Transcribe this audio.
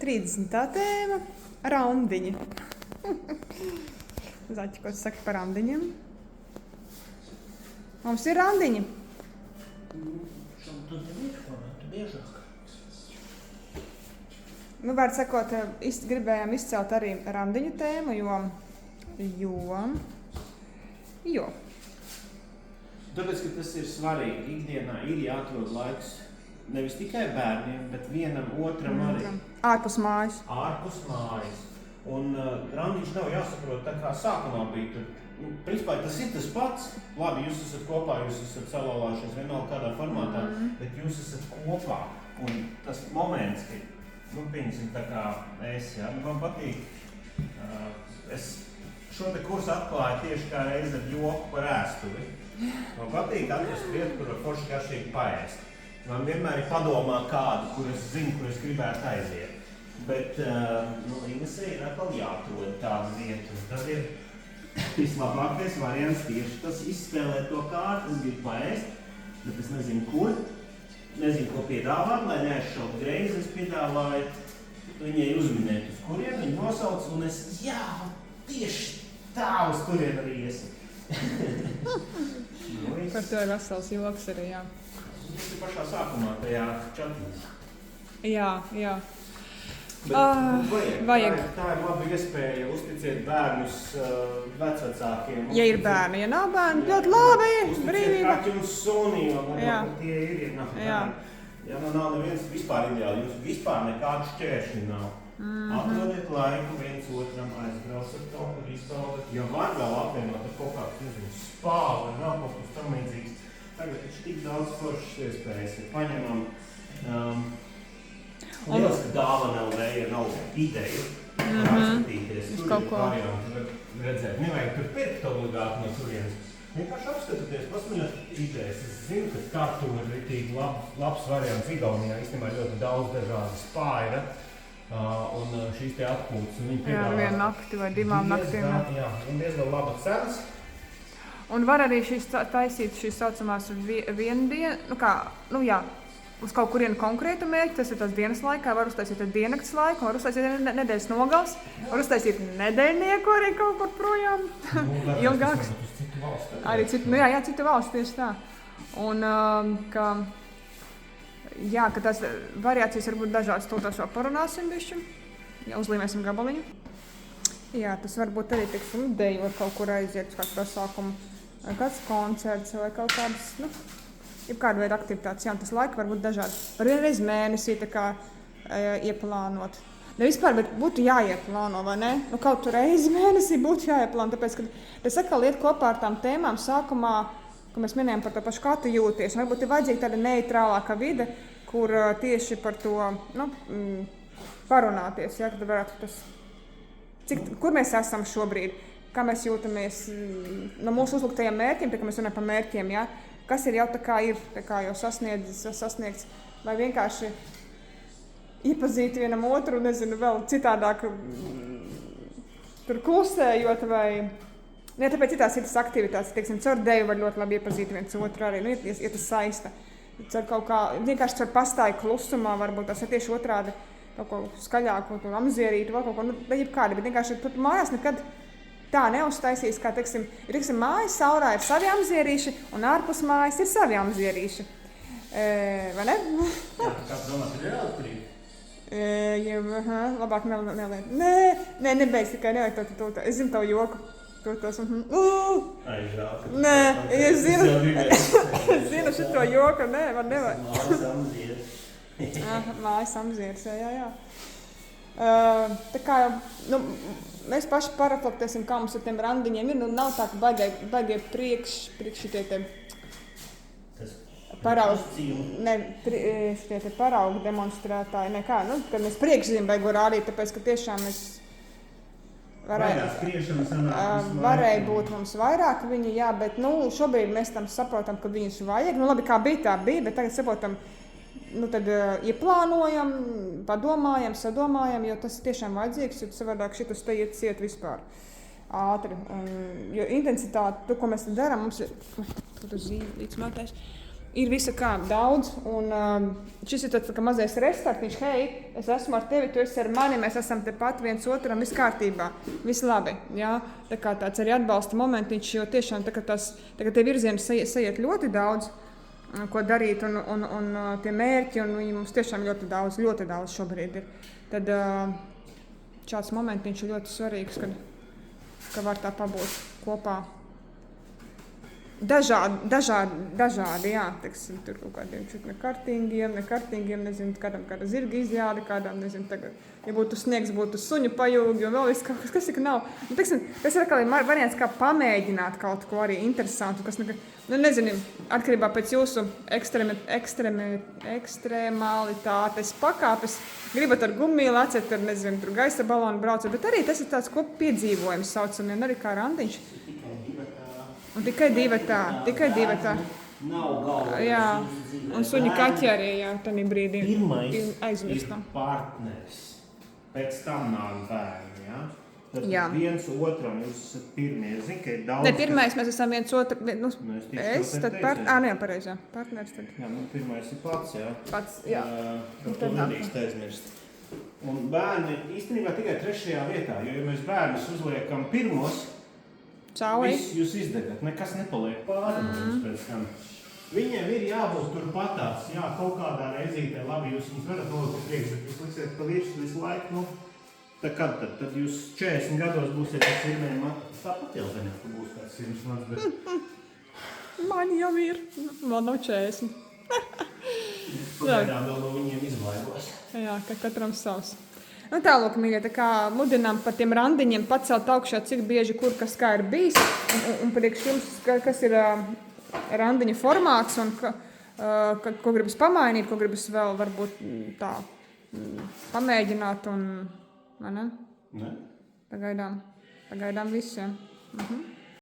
30. tēma – randiņi. Zaķi, ko tu saki par randiņiem? Mums ir randiņi. Tu biežāk. Nu, var sakot, gribējām izcelt arī randiņu tēmu, jo. Tāpēc, ka tas ir svarīgi. Ikdienā ir jāatrod laiks nevis tikai bērniem, bet vienam otram arī. Ārpus mājas. Ārpus mājas. Un randiņš nav jāsaprot tā kā sākumā bija tur. Principā tas ir tas pats. Labi, jūs esat kopā, jūs esat salauzājušies vienalga kādā formātā, bet jūs esat kopā. Un tas moments, ka pieņemsim tā kā man patīk. Es šo te kursu atklāju tieši kā reizi ar joku par ēstuvi. Man patīk atrast vietu, kur var forši garšīgi paēst. Man vienmēr ir padomā kādu, kur es zinu, kur es gribētu aiziet. Bet Inesei ir atkal jāatrod tāda vieta. Tad ir vislabākais variants tieši tas izspēlēt to kārtu. Es gribu paēst, bet es nezinu, kur. Nezinu, ko piedāvāt, lai neaizšaukt greizi. Es piedāvāju viņai uzminēt, uz kurien viņa nosauc, un es, tieši tā uz kurien arī iesim. Par to ir vesels joks arī, jā. Tas ir pašā sākumā tajā čatā. Jā. Bet vajag. Tā ir laba iespēja uzticēt bērnus vecvecākiem. Ja ir bērni, ja nav bērni, ļoti labi, brīvība. Uzticēt kaķi un suni, un tie ir. Ja nav neviens vispār ideāli, jums vispār nekādu šķēršļu nav. Atrodiet laiku viens otram, aizbraucat kaut kur izbaudat. Ja var vēl apvienot ar kaut kādu spā vai vēl kaut kas tam līdzīgs. Tagad ir tik daudz foršas iespējas. Paņemam liels, ka dāvana LV nav ideju. Apskatīties, tur ir varianti redzēt. Nevajag tur pirkt obligāti no turienes. Vienkārši apskatoties, pasmaļot idejas. Es zinu, ka kartūra ir ritīgi labs variants Igaunijā. Īstenībā ļoti daudz dažādi spā ir. Un šīs te atpūtas. Vienu nakti vai divām naktīm. Jā, un diezgan laba cenas. Un var arī taisīt šīs saucamās viendienu, uz kaut kurienu konkrētu mērķi, tas ir tās dienas laikā, var uztaisīt diennakts laiku, var uztaisīt nedēļas nogals, var uztaisīt nedēļnieku arī kaut kur projām. Ilgāks. Arī citu valstu tieši tā. Un ka tās variācijas var būt dažādas, to vēl parunāsim bišķi, uzlīmēsim gabaliņu. Jā, tas varbūt arī deju var kaut kur aiziet uz kādu pasākumu, vai kāds koncerts, vai kaut kādas, jebkāda veida aktivitātes. Jā, tas laika var būt dažādi. Var vienreiz mēnesī tā kā ieplānot. Ne vispār, bet būtu jāieplāno, vai ne? Kaut reizi mēnesī būtu jāieplāno, tāpēc, ka tas atkal iet kopā ar tām tēmām sākumā, ko mēs minējām par to pašu, kā tu jūties. Varbūt ir vajadzīga tāda neitrālāka vide, kur tieši par to parunāties. Ja, kad varētu kur mēs esam šobrīd, kā mēs jūtamies no mūsu uzliktajiem mērķiem, tā kā mēs runājam par mērķiem, ja, kas ir jau jau sasniegts, vai vienkārši iepazīt vienam otru, nezinu, vēl citādāk tur klusējot vai... Ja tāpēc ir tās aktivitātes, teiksim, caur deju var ļoti labi iepazīt viens otru arī, ja tas saista. Caur kaut kā, vienkārši caur pastāju klusumā, varbūt tas ir tieši otrādi, kaut ko skaļāku, amzierītu, vai kaut ko, jebkādi, bet vienkārši tur mājās nekad tā neuztaisīs, kā, teiksim, mājas saurā ir savi amzierīši, un ārpus mājas ir savi amzierīši. Vai ne? Jā, kāds domāt, ir elektrība? Labāk neliet. Nē, nebeidz tikai neliet to. Es zinu tavu joku. Nē, es zinu šito joku, man nevajag. Mājas amzieris. Mājas amzieris, jā. Tā kā jau, mēs paši paraflektēsim, kā mums ar tiem randiņiem ir, nav tā, ka baigie priekš šitie te paraugu demonstrētāji, kad mēs priekšzīm baigo rādīt, tāpēc, ka tiešām mēs varēja būt mums vairāk viņi, jā, bet šobrīd mēs tam saprotam, ka viņus vajag. Labi, kā bija, tā bija, bet tagad saprotam, tad ieplānojam, padomājam, sadomājam, jo tas tiešām vajadzīgs, jo savādāk šitas te iet vispār ātri. Jo intensitāte, to, ko mēs darām, mums ir, tur zīmīts mātais, ir visa kā daudz, un šis ir tāds kā mazais restartiņš, hei, es esmu ar tevi, tu esi ar mani, mēs esam tepat viens otram, viss kārtībā, viss labi, jā, tā kā tāds arī atbalsta momentiņš, jo tiešām tā kā tie virzieni sajiet ļoti daudz, ko darīt, un tie mērķi, un viņi mums tiešām ļoti daudz šobrīd ir, tad šāds momentiņš ir ļoti svarīgs, ka var tā pabūt kopā. Dažādi, jā, teiksim, tur kaut kādiem nekartīgiem, nezinu, kādam kāda zirga izjāde, kādam, nezinu, tagad, ja būtu sniegs, būtu suņu pajūgi, un vēl viss kaut kas ir, ka nav. Nu, teiksim, tas ir atkal variants, kā pamēģināt kaut ko arī interesantu, kas, nezinu, atkarībā pēc jūsu ekstremalitātes pakāpes, gribat ar gummiju lecēt, ar, nezinu, tur gaisa balonu braucot, bet arī tas ir tāds piedzīvojums saucamie, un arī kā randiņš. Un tikai divi tā. Nav galva. Jā, un suņi kaķi arī, jā, tanī brīdī aizmirstam. Ir partners, pēc tam nāk bērni, jā? Tad viens otram jūs esat pirmie, zini, ka ir daudz... Ne, pirmais mēs esam viens otru, tad pareizā, partners tad. Jā, pirmais ir pats, jā. Pats, jā. To nedrīkst aizmirst. Un bērni īstenībā tikai 3. vietā, jo ja mēs bērnus uzliekam pirmos, viss jūs izdegat, nekas nepaliek pāri mums pēc tam. Viņiem ir jābūt turpatās, jā, kaut kādā reizītē, labi, jūs viņus varat nolikt priekš, bet jūs liksiet pa virsmu visu laiku, tad jūs 40 gados būsiet pēc pirmiem, tāpat jau zaņā, ka būs kāds 100 mans, bet... Man jau ir, man nav 40. Pagaidām vēl no viņiem izvaigos. Jā, ka katram savs. Nu tālūk, mīļie, tā kā mudinām par tiem randiņiem pacelt augšā, cik bieži, kur, kas kā ir bijis, un priekš jums, kas ir randiņa formāts, un ko gribas pamainīt, ko gribas vēl varbūt tā pamēģināt, un, vai ne? Ne? Pagaidām viss, jā.